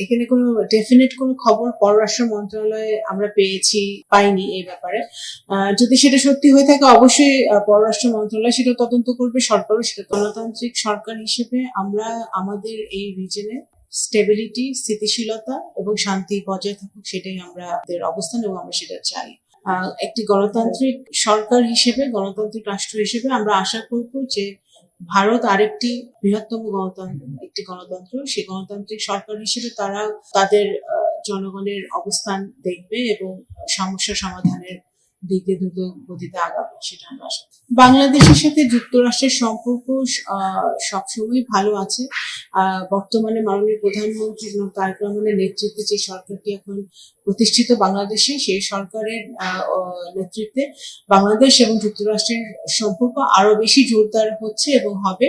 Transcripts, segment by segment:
এখানে কোনো ডেফিনেট কোনো খবর পররাষ্ট্র মন্ত্রণালয়ে আমরা পাইনি এই ব্যাপারে। যদি সেটা সত্যি হয়ে থাকে অবশ্যই পররাষ্ট্র মন্ত্রণালয় সেটা তদন্ত করবে, সরকারও সেটা। গণতান্ত্রিক সরকার হিসেবে আমরা আমাদের এই রিজনে স্টেবিলিটি, স্থিতিশীলতা এবং শান্তি বজায় থাকুক সেটাই আমাদের অবস্থান এবং আমরা সেটা চাই। একটি গণতান্ত্রিক সরকার হিসেবে, গণতান্ত্রিক রাষ্ট্র হিসেবে আমরা আশা করব যে ভারত আরেকটি বৃহত্তম গণতন্ত্র, সেই গণতান্ত্রিক সরকার হিসেবে তারা তাদের জনগণের অবস্থান দেখবে এবং সমস্যা সমাধানের দিকে দ্রুত গতিতে আগাবে, সেটা আমরা আশা করি। বাংলাদেশের সাথে যুক্তরাষ্ট্রের সম্পর্ক সবসময় ভালো আছে। বর্তমানে মাননীয় প্রধানমন্ত্রী তারেক রহমানের নেতৃত্বে যে সরকারটি এখন প্রতিষ্ঠিত বাংলাদেশে, সেই সরকারের নেতৃত্বে বাংলাদেশ এবং যুক্তরাষ্ট্রের সম্পর্ক আরো বেশি জোরদার হচ্ছে এবং হবে।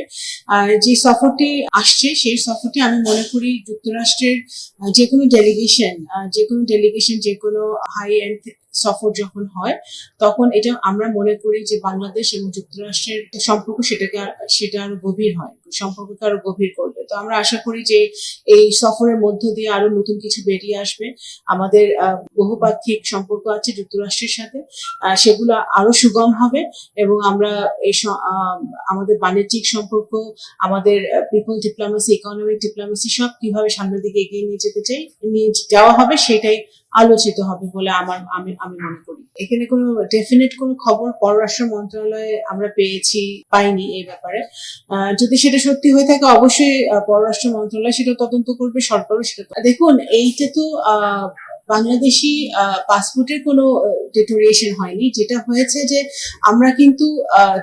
যে সফরটি আসছে সেই সফরটি আমি মনে করি যুক্তরাষ্ট্রের যে কোনো ডেলিগেশন যে কোনো হাই এন্ড সফর যখন হয় তখন এটা আমরা মনে করি যে বাংলাদেশ এবং যুক্তরাষ্ট্রের সম্পর্ক সেটা আরো গভীর হয়, সম্পর্ককে আরো গভীর করবে। তো আমরা আশা করি যে এই সফরের মধ্য দিয়ে আরো নতুন কিছু বেরিয়ে আসবে। আমাদের বহুপাক্ষিক সম্পর্ক আছে যুক্তরাষ্ট্রের সাথে, সেগুলো আরো সুগম হবে এবং আমরা আমাদের বাণিজ্যিক সম্পর্ক, আমাদের পিপল ডিপ্লোমেসি, ইকোনমিক ডিপ্লোমেসি সব কিভাবে সামনের দিকে এগিয়ে নিয়ে যাওয়া হবে সেটাই আলোচিত হবে বলে আমি মনে করি। এখানে কোনো ডেফিনেট কোনো খবর পররাষ্ট্র মন্ত্রণালয়ে আমরা পাইনি এই ব্যাপারে। যদি সেটা সত্যি হয়ে থাকে অবশ্যই পররাষ্ট্র মন্ত্রণালয় সেটা তদন্ত করবে, সরকারও সেটা। দেখুন, এইটা তো বাংলাদেশি পাসপোর্টের কোনো ডিটোরিয়েশন হয়নি। যেটা হয়েছে যে আমরা কিন্তু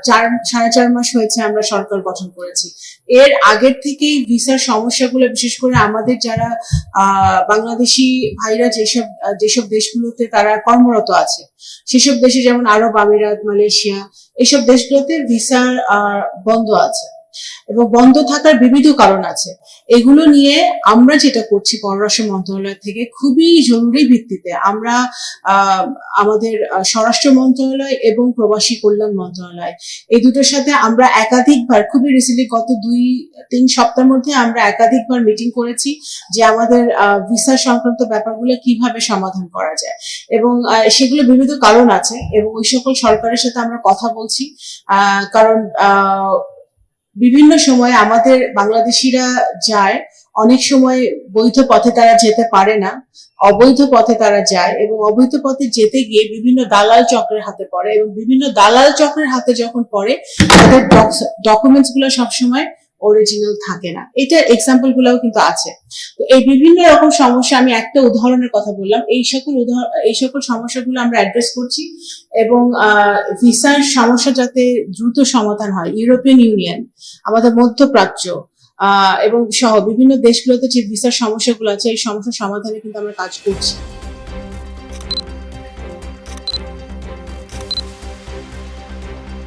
4.5 মাস হয়েছে আমরা সরকার গঠন করেছি। এর আগের থেকেই ভিসার সমস্যাগুলো, বিশেষ করে আমাদের যারা বাংলাদেশি ভাইরা যেসব দেশগুলোতে তারা কর্মরত আছে, সেসব দেশে যেমন আরব আমিরাত, মালয়েশিয়া, এসব দেশগুলোতে ভিসার বন্ধ আছে এবং বন্ধ থাকার বিবিধ কারণ আছে। এগুলো নিয়ে আমরা যেটা করছি পররাষ্ট্র মন্ত্রণালয় থেকে খুবই জরুরি ভিত্তিতে আমরা আমাদের স্বরাষ্ট্র মন্ত্রণালয় এবং প্রবাসী কল্যাণ মন্ত্রণালয় এই দুটোর সাথে আমরা একাধিকবার, খুবই রিসেন্টলি গত 2-3 সপ্তাহের মধ্যে আমরা একাধিকবার মিটিং করেছি যে আমাদের ভিসা সংক্রান্ত ব্যাপারগুলো কিভাবে সমাধান করা যায় এবং সেগুলো বিবিধ কারণ আছে এবং ওই সকল সরকারের সাথে আমরা কথা বলছি। কারণ বিভিন্ন সময় আমাদের বাংলাদেশিরা যায়, অনেক সময় বৈধ পথে তারা যেতে পারে না, অবৈধ পথে তারা যায় এবং অবৈধ পথে যেতে গিয়ে বিভিন্ন দালাল চক্রের হাতে পড়ে এবং বিভিন্ন দালাল চক্রের হাতে যখন পড়ে তাদের ডকুমেন্টস গুলো সবসময় অরিজিনাল থাকে না। এটার এক্সাম্পল গুলাও কিন্তু আছে। তো এই বিভিন্ন রকম সমস্যা, আমি একটা উদাহরণের কথা বললাম, এই সকল সমস্যাগুলো আমরা অ্যাড্রেস করছি এবং ভিসার সমস্যা যাতে দ্রুত সমাধান হয়, ইউরোপিয়ান ইউনিয়ন, আমাদের মধ্যপ্রাচ্য এবং সহ বিভিন্ন দেশগুলোতে যে ভিসার সমস্যাগুলো আছে এই সমস্যার সমাধানে কিন্তু আমরা কাজ করছি।